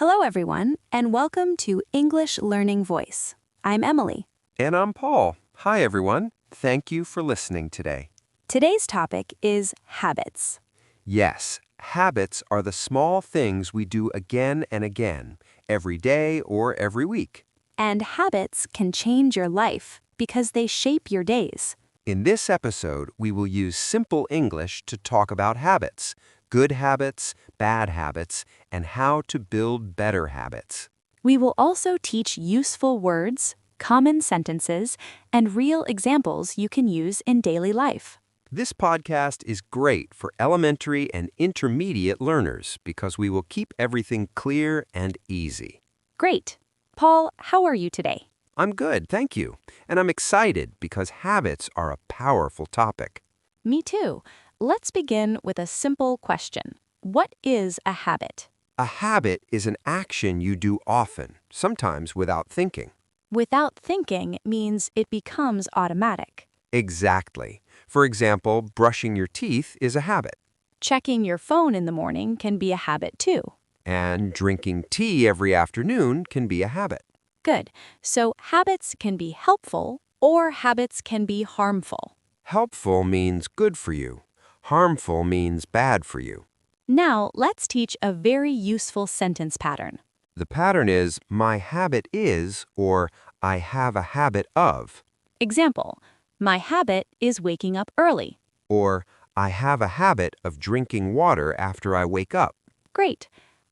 Hello, everyone, and welcome to English Learning Voice. I'm Emily. And I'm Paul. Hi, everyone. Thank you for listening today. Today's topic is habits. Yes, habits are the small things we do again and again, every day or every week. And habits can change your life because they shape your days. In this episode, we will use simple English to talk about habits, good habits, bad habits, and how to build better habits. We will also teach useful words, common sentences, and real examples you can use in daily life. This podcast is great for elementary and intermediate learners because we will keep everything clear and easy. Great. Paul, how are you today? I'm good, thank you. And I'm excited because habits are a powerful topic. Me too. Let's begin with a simple question. What is a habit? A habit is an action you do often, sometimes without thinking. Without thinking means it becomes automatic. Exactly. For example, brushing your teeth is a habit. Checking your phone in the morning can be a habit too. And drinking tea every afternoon can be a habit. Good. So habits can be helpful or habits can be harmful. Helpful means good for you. Harmful means bad for you. Now, let's teach a very useful sentence pattern. The pattern is, my habit is, or I have a habit of. Example, my habit is waking up early. Or, I have a habit of drinking water after I wake up. Great.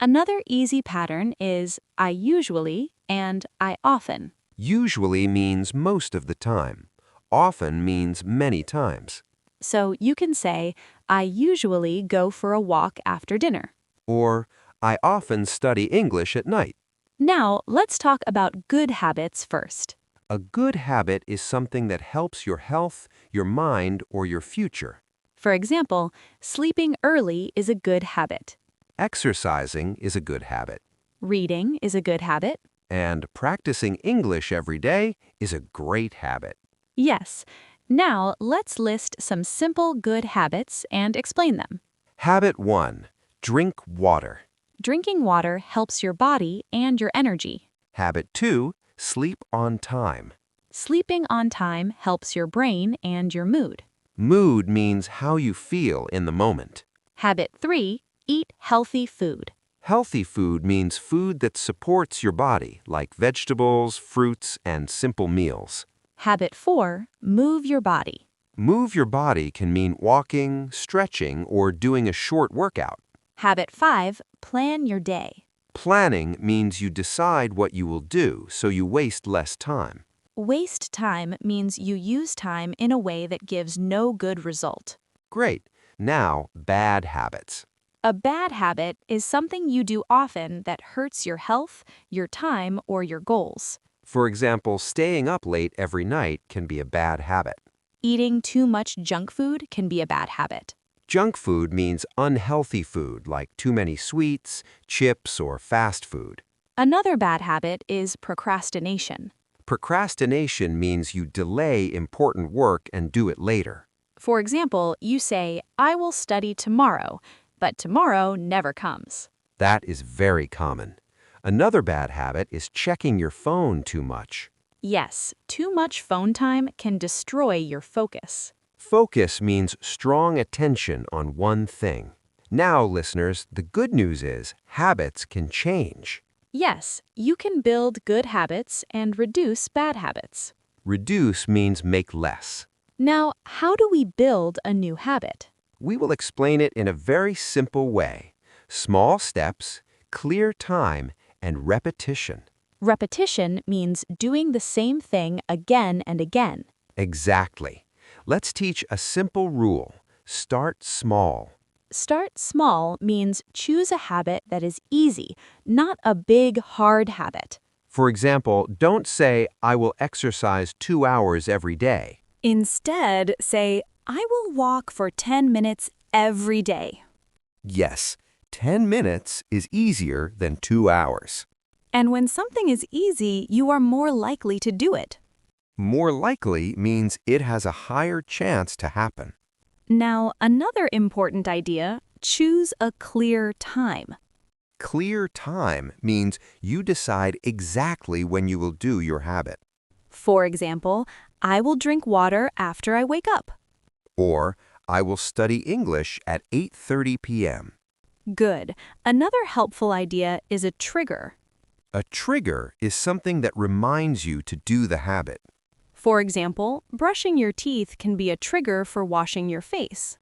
Another easy pattern is I usually and I often. Usually means most of the time. Often means many times. So you can say, I usually go for a walk after dinner. Or, I often study English at night. Now, let's talk about good habits first. A good habit is something that helps your health, your mind, or your future. For example, sleeping early is a good habit. Exercising is a good habit. Reading is a good habit. And practicing English every day is a great habit. Yes. Now, let's list some simple good habits and explain them. Habit 1. Drink water. Drinking water helps your body and your energy. Habit 2. Sleep on time. Sleeping on time helps your brain and your mood. Mood means how you feel in the moment. Habit 3. Eat healthy food. Healthy food means food that supports your body, like vegetables, fruits, and simple meals. Habit 4. Move your body. Move your body can mean walking, stretching, or doing a short workout. Habit 5. Plan your day. Planning means you decide what you will do so you waste less time. Waste time means you use time in a way that gives no good result. Great. Now, bad habits. A bad habit is something you do often that hurts your health, your time, or your goals. For example, staying up late every night can be a bad habit. Eating too much junk food can be a bad habit. Junk food means unhealthy food like too many sweets, chips, or fast food. Another bad habit is procrastination. Procrastination means you delay important work and do it later. For example, you say, I will study tomorrow, but tomorrow never comes. That is very common. Another bad habit is checking your phone too much. Yes, too much phone time can destroy your focus. Focus means strong attention on one thing. Now, listeners, the good news is habits can change. Yes, you can build good habits and reduce bad habits. Reduce means make less. Now, how do we build a new habit? We will explain it in a very simple way. Small steps, clear time, and repetition. Repetition means doing the same thing again and again. Exactly. Let's teach a simple rule. Start small. Start small means choose a habit that is easy, not a big, hard habit. For example, don't say, I will exercise 2 hours every day. Instead, say, I will walk for 10 minutes every day. Yes, 10 minutes is easier than 2 hours. And when something is easy, you are more likely to do it. More likely means it has a higher chance to happen. Now, another important idea, choose a clear time. clear time means you decide exactly when you will do your habit. For example, I will drink water after I wake up. Or, I will study English at 8:30 p.m. Good. Another helpful idea is a trigger. A trigger is something that reminds you to do the habit. For example, brushing your teeth can be a trigger for washing your face.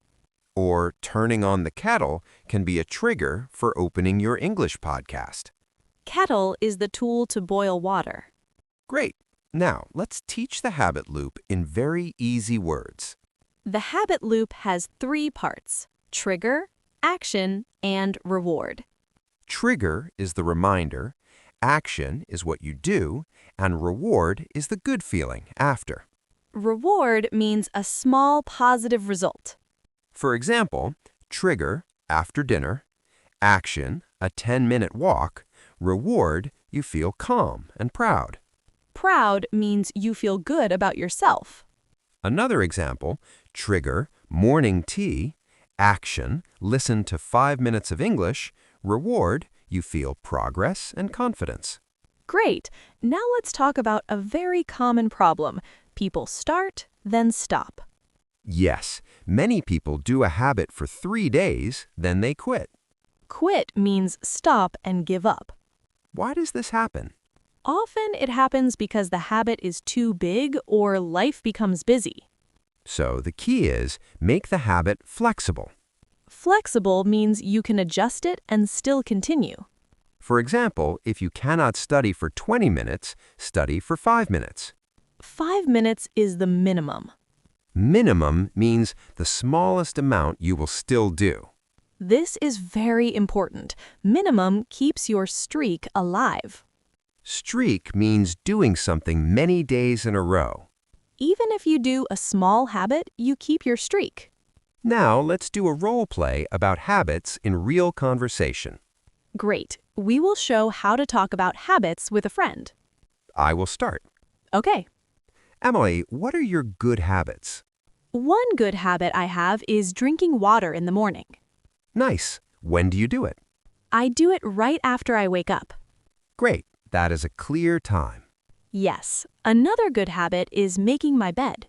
Or turning on the kettle can be a trigger for opening your English podcast. Kettle is the tool to boil water. Great. Now, let's teach the habit loop in very easy words. The habit loop has 3 parts: trigger, action, and reward. Trigger is the reminder, action is what you do, and reward is the good feeling after. Reward means a small positive result. For example, trigger, after dinner; action, a 10-minute walk; reward, you feel calm and proud. Proud means you feel good about yourself. Another example, trigger, morning tea; action, listen to 5 minutes of English; reward, you feel progress and confidence. Great. Now let's talk about a very common problem. People start, then stop. Yes, many people do a habit for 3 days, then they quit. Quit means stop and give up. Why does this happen? Often it happens because the habit is too big or life becomes busy. So the key is, make the habit flexible. Flexible means you can adjust it and still continue. For example, if you cannot study for 20 minutes, study for 5 minutes. 5 minutes is the minimum. Minimum means the smallest amount you will still do. This is very important. Minimum keeps your streak alive. Streak means doing something many days in a row. Even if you do a small habit, you keep your streak. Now let's do a role play about habits in real conversation. Great. We will show how to talk about habits with a friend. I will start. Okay. Emily, what are your good habits? One good habit I have is drinking water in the morning. Nice. When do you do it? I do it right after I wake up. Great. That is a clear time. Yes. Another good habit is making my bed.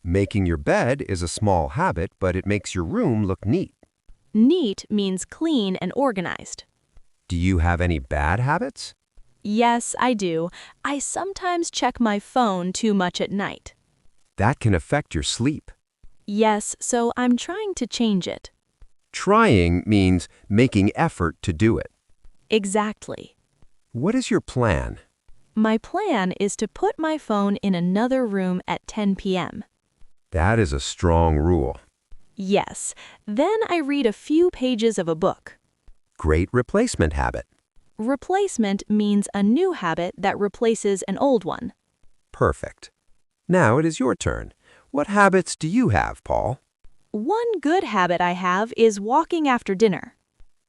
Making your bed is a small habit, but it makes your room look neat. Neat means clean and organized. Do you have any bad habits? Yes, I do. I sometimes check my phone too much at night. That can affect your sleep. Yes, so I'm trying to change it. Trying means making effort to do it. Exactly. What is your plan? My plan is to put my phone in another room at 10 p.m. That is a strong rule. Yes. Then I read a few pages of a book. Great replacement habit. Replacement means a new habit that replaces an old one. Perfect. Now it is your turn. What habits do you have, Paul? One good habit I have is walking after dinner.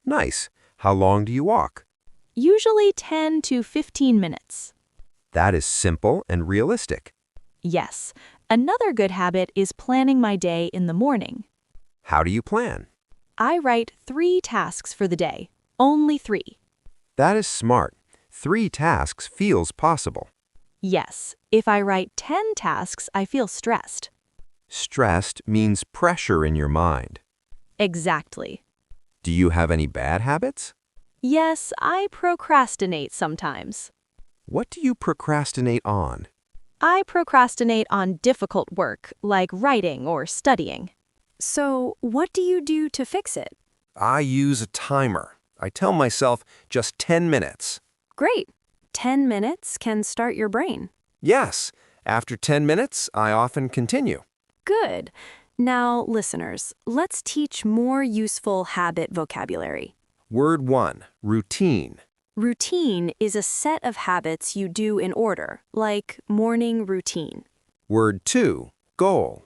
Nice. How long do you walk? Usually 10 to 15 minutes. That is simple and realistic. Yes. Another good habit is planning my day in the morning. How do you plan? I write 3 tasks for the day. Only 3. That is smart. 3 tasks feels possible. Yes. If I write 10 tasks, I feel stressed. Stressed means pressure in your mind. Exactly. Do you have any bad habits? Yes, I procrastinate sometimes. What do you procrastinate on? I procrastinate on difficult work, like writing or studying. So, what do you do to fix it? I use a timer. I tell myself just 10 minutes. Great. 10 minutes can start your brain. Yes. After 10 minutes, I often continue. Good. Now, listeners, let's teach more useful habit vocabulary. Word 1, routine. Routine is a set of habits you do in order, like morning routine. Word 2, goal.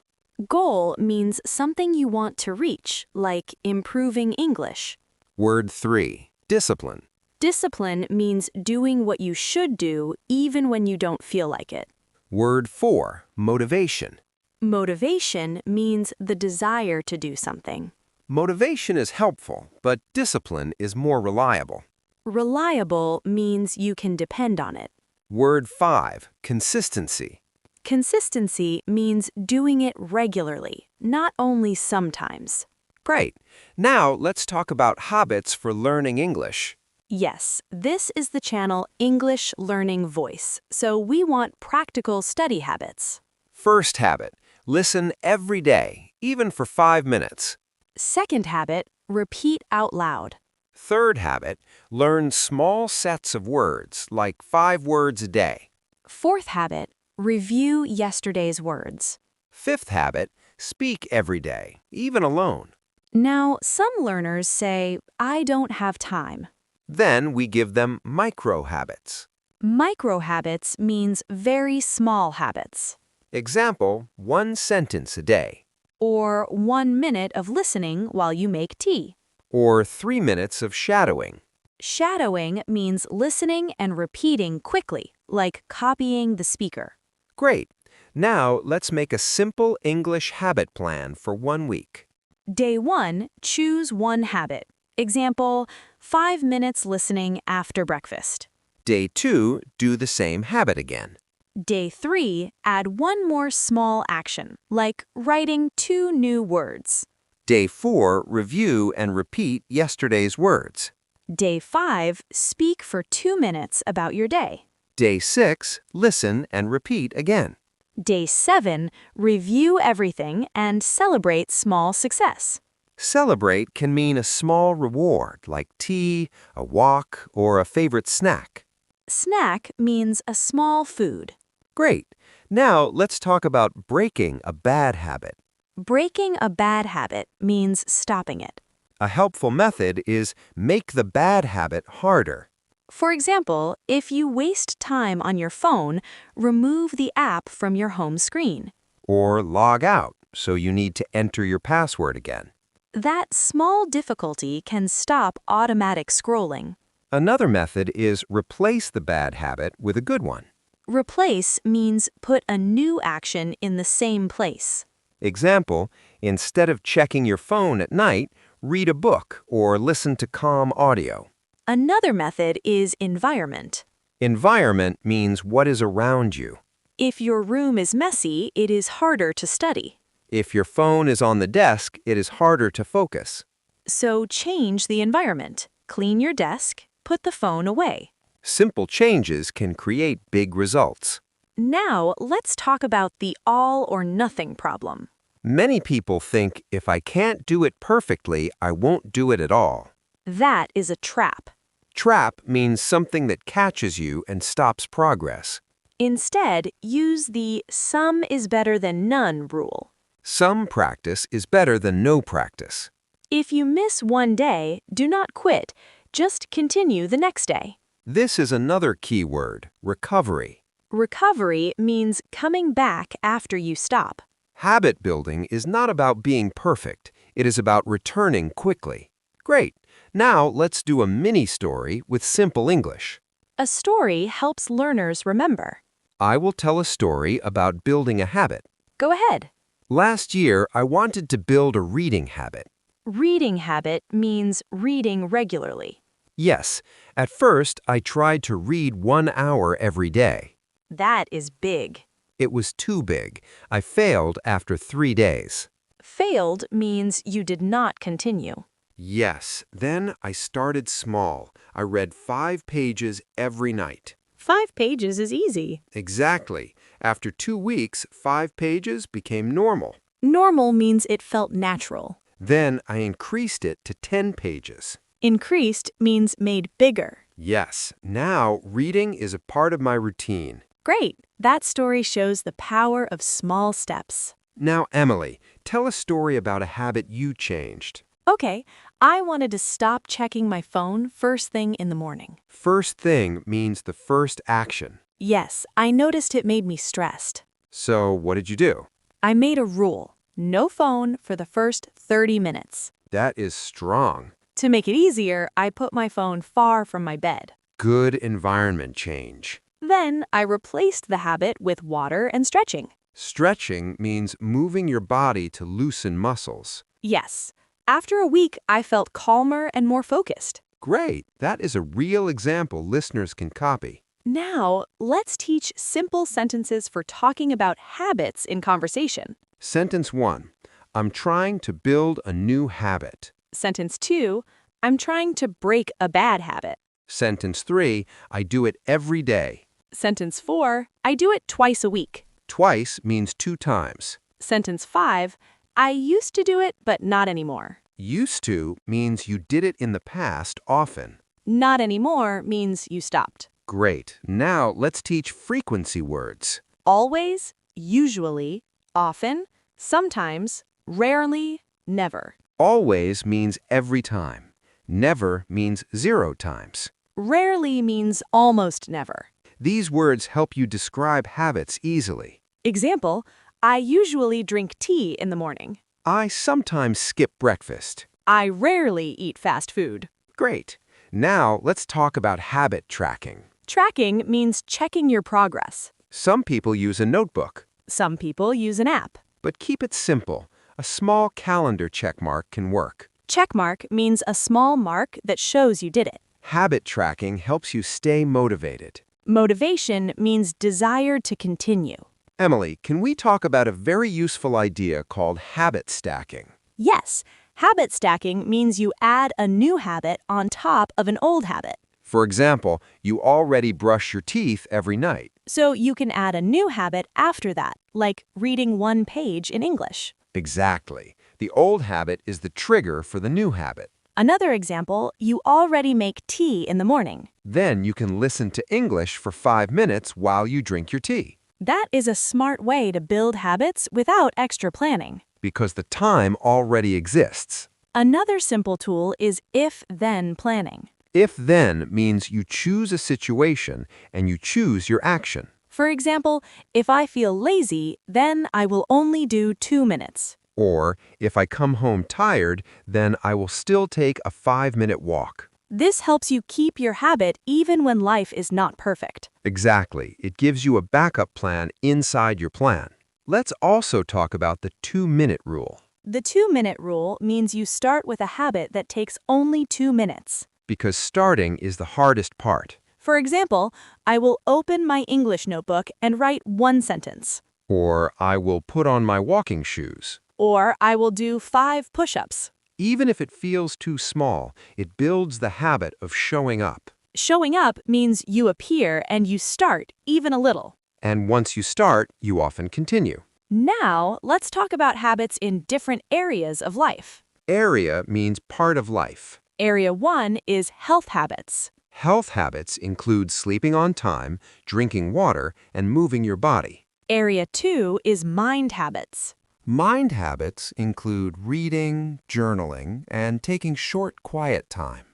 Goal means something you want to reach, like improving English. Word 3, discipline. Discipline means doing what you should do even when you don't feel like it. Word 4, motivation. Motivation means the desire to do something. Motivation is helpful, but discipline is more reliable. Reliable means you can depend on it. Word 5, consistency. Consistency means doing it regularly, not only sometimes. Great. Now let's talk about habits for learning English. Yes, this is the channel English Learning Voice, so we want practical study habits. First habit, listen every day, even for 5 minutes. Second habit, repeat out loud. Third habit, learn small sets of words, like 5 words a day. Fourth habit, review yesterday's words. Fifth habit, speak every day, even alone. Now, some learners say, I don't have time. Then we give them micro habits. Micro habits means very small habits. Example, 1 sentence a day, Or 1 minute of listening while you make tea. or 3 minutes of shadowing. Shadowing means listening and repeating quickly, like copying the speaker. Great. Now let's make a simple English habit plan for 1 week. Day 1, choose one habit. Example, 5 minutes listening after breakfast. Day 2, do the same habit again. Day 3, add one more small action, like writing 2 new words. Day 4, review and repeat yesterday's words. Day 5, speak for 2 minutes about your day. Day 6, listen and repeat again. Day 7, review everything and celebrate small success. Celebrate can mean a small reward like tea, a walk, or a favorite snack. Snack means a small food. Great. Now let's talk about breaking a bad habit. Breaking a bad habit means stopping it. A helpful method is make the bad habit harder. For example, if you waste time on your phone, remove the app from your home screen. Or log out, so you need to enter your password again. That small difficulty can stop automatic scrolling. Another method is replace the bad habit with a good one. Replace means put a new action in the same place. Example, instead of checking your phone at night, read a book or listen to calm audio. Another method is environment. Environment means what is around you. If your room is messy, it is harder to study. If your phone is on the desk, it is harder to focus. So change the environment. Clean your desk, put the phone away. Simple changes can create big results. Now, let's talk about the all or nothing problem. Many people think if I can't do it perfectly, I won't do it at all. That is a trap. Trap means something that catches you and stops progress. Instead, use the some is better than none rule. Some practice is better than no practice. If you miss one day, do not quit. Just continue the next day. This is another key word, recovery. Recovery means coming back after you stop. Habit building is not about being perfect. It is about returning quickly. Great. Now let's do a mini story with simple English. A story helps learners remember. I will tell a story about building a habit. Go ahead. Last year, I wanted to build a reading habit. Reading habit means reading regularly. Yes, at first I tried to read 1 hour every day. That is big. It was too big. I failed after 3 days. Failed means you did not continue. Yes, then I started small. I read 5 pages every night. 5 pages is easy. Exactly. After 2 weeks, 5 pages became normal. Normal means it felt natural. Then I increased it to 10 pages. Increased means made bigger. Yes, now reading is a part of my routine. Great. That story shows the power of small steps. Now, Emily, tell a story about a habit you changed. Okay, I wanted to stop checking my phone first thing in the morning. First thing means the first action. Yes, I noticed it made me stressed. So, what did you do? I made a rule. No phone for the first 30 minutes. That is strong. To make it easier, I put my phone far from my bed. Good environment change. Then I replaced the habit with water and stretching. Stretching means moving your body to loosen muscles. Yes. After a week, I felt calmer and more focused. Great! That is a real example listeners can copy. Now, let's teach simple sentences for talking about habits in conversation. Sentence 1. I'm trying to build a new habit. Sentence 2, I'm trying to break a bad habit. Sentence 3. I do it every day. Sentence 4, I do it twice a week. Twice means 2 times. Sentence 5, I used to do it, but not anymore. Used to means you did it in the past often. Not anymore means you stopped. Great. Now let's teach frequency words. Always, usually, often, sometimes, rarely, never. Always means every time. Never means 0 times. Rarely means almost never. These words help you describe habits easily. Example, I usually drink tea in the morning. I sometimes skip breakfast. I rarely eat fast food. Great. Now let's talk about habit tracking. Tracking means checking your progress. Some people use a notebook, Some people use an app. but keep it simple. A small calendar checkmark can work. Checkmark means a small mark that shows you did it. Habit tracking helps you stay motivated. Motivation means desire to continue. Emily, can we talk about a very useful idea called habit stacking? Yes, habit stacking means you add a new habit on top of an old habit. For example, you already brush your teeth every night. So you can add a new habit after that, like reading one page in English. Exactly. The old habit is the trigger for the new habit. Another example, you already make tea in the morning. Then you can listen to English for 5 minutes while you drink your tea, That is a smart way to build habits without extra planning. because the time already exists. Another simple tool is if-then planning. If-then means you choose a situation and you choose your action. For example, if I feel lazy, then I will only do 2 minutes. Or, if I come home tired, then I will still take a 5-minute walk. This helps you keep your habit even when life is not perfect. Exactly. It gives you a backup plan inside your plan. Let's also talk about the 2-minute rule. The 2-minute rule means you start with a habit that takes only 2 minutes. Because starting is the hardest part. For example, I will open my English notebook and write 1 sentence. Or, I will put on my walking shoes. Or I will do 5 push-ups. Even if it feels too small, it builds the habit of showing up. Showing up means you appear and you start, even a little. And once you start, you often continue. Now, let's talk about habits in different areas of life. Area means part of life. Area 1 is health habits. Health habits include sleeping on time, drinking water, and moving your body. Area 2 is mind habits. Mind habits include reading, journaling, and taking short, quiet time.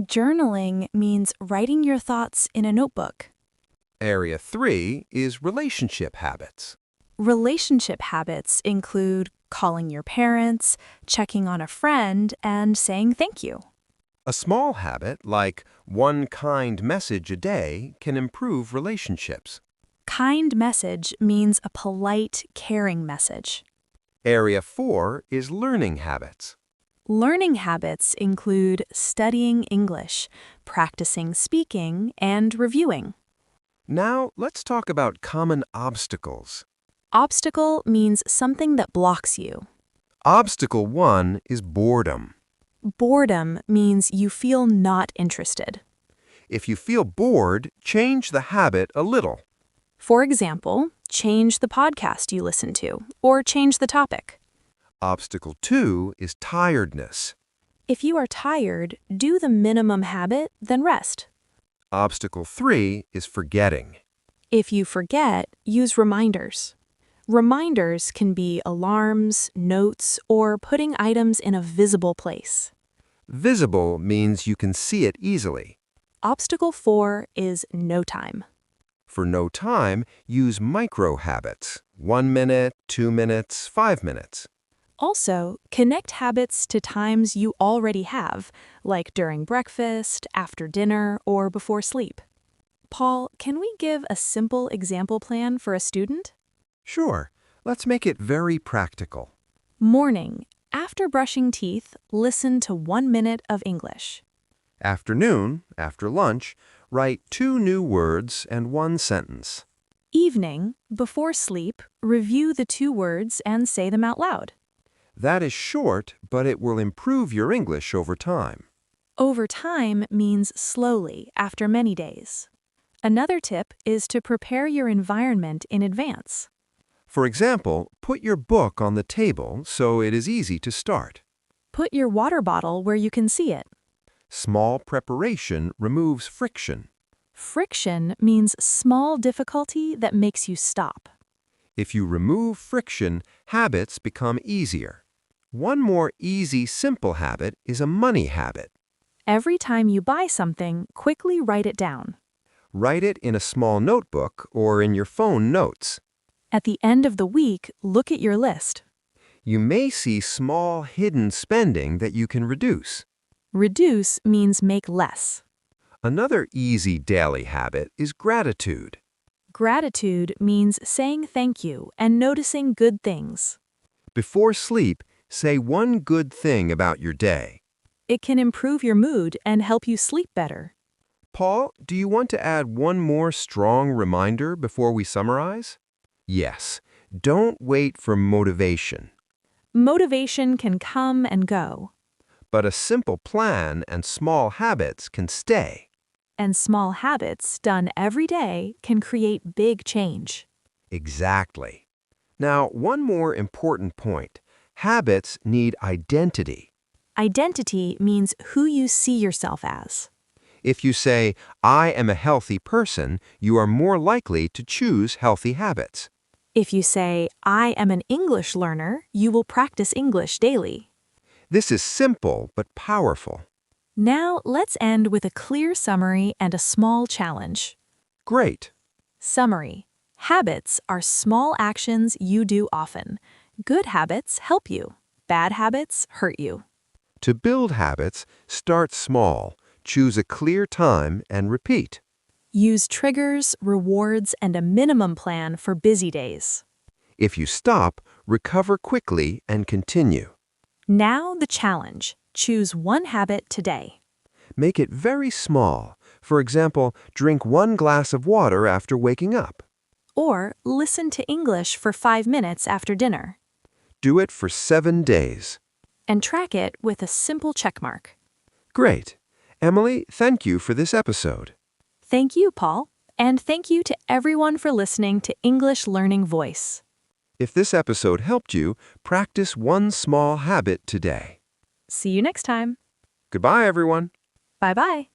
Journaling means writing your thoughts in a notebook. Area 3 is relationship habits. Relationship habits include calling your parents, checking on a friend, and saying thank you. A small habit, like one kind message a day, can improve relationships. Kind message means a polite, caring message. Area 4 is learning habits. Learning habits include studying English, practicing speaking, and reviewing. Now, let's talk about common obstacles. Obstacle means something that blocks you. Obstacle 1 is boredom. Boredom means you feel not interested. If you feel bored, change the habit a little. For example, change the podcast you listen to, or change the topic. Obstacle 2 is tiredness. If you are tired, do the minimum habit, then rest. Obstacle 3 is forgetting. If you forget, use reminders. Reminders can be alarms, notes, or putting items in a visible place. Visible means you can see it easily. Obstacle 4 is no time. For no time, use micro habits. 1 minute, 2 minutes, 5 minutes. Also, connect habits to times you already have, like during breakfast, after dinner, or before sleep. Paul, can we give a simple example plan for a student? Sure, let's make it very practical. Morning. After brushing teeth, listen to 1 minute of English. Afternoon, after lunch, write 2 new words and 1 sentence. Evening, before sleep, review the 2 words and say them out loud. That is short, but it will improve your English over time. Over time means slowly, after many days. Another tip is to prepare your environment in advance. For example, put your book on the table so it is easy to start. Put your water bottle where you can see it. Small preparation removes friction. Friction means small difficulty that makes you stop. If you remove friction, habits become easier. One more easy, simple habit is a money habit. Every time you buy something, quickly write it down. Write it in a small notebook or in your phone notes. At the end of the week, look at your list. You may see small, hidden spending that you can reduce. Reduce means make less. Another easy daily habit is gratitude. Gratitude means saying thank you and noticing good things. Before sleep, say one good thing about your day. It can improve your mood and help you sleep better. Paul, do you want to add one more strong reminder before we summarize? Yes, don't wait for motivation. Motivation can come and go, But a simple plan and small habits can stay. and small habits done every day can create big change. Exactly. Now, one more important point. Habits need identity. Identity means who you see yourself as. If you say, I am a healthy person, you are more likely to choose healthy habits. If you say, I am an English learner, you will practice English daily. This is simple but powerful. Now, let's end with a clear summary and a small challenge. Great. Summary. Habits are small actions you do often. Good habits help you. Bad habits hurt you. To build habits, start small, choose a clear time, and repeat. Use triggers, rewards, and a minimum plan for busy days. If you stop, recover quickly and continue. Now the challenge. Choose one habit today. Make it very small. For example, drink 1 glass of water after waking up. Or listen to English for 5 minutes after dinner. Do it for 7 days. And track it with a simple checkmark. Great. Emily, thank you for this episode. Thank you, Paul. And thank you to everyone for listening to English Learning Voice. If this episode helped you, practice one small habit today. See you next time. Goodbye, everyone. Bye-bye.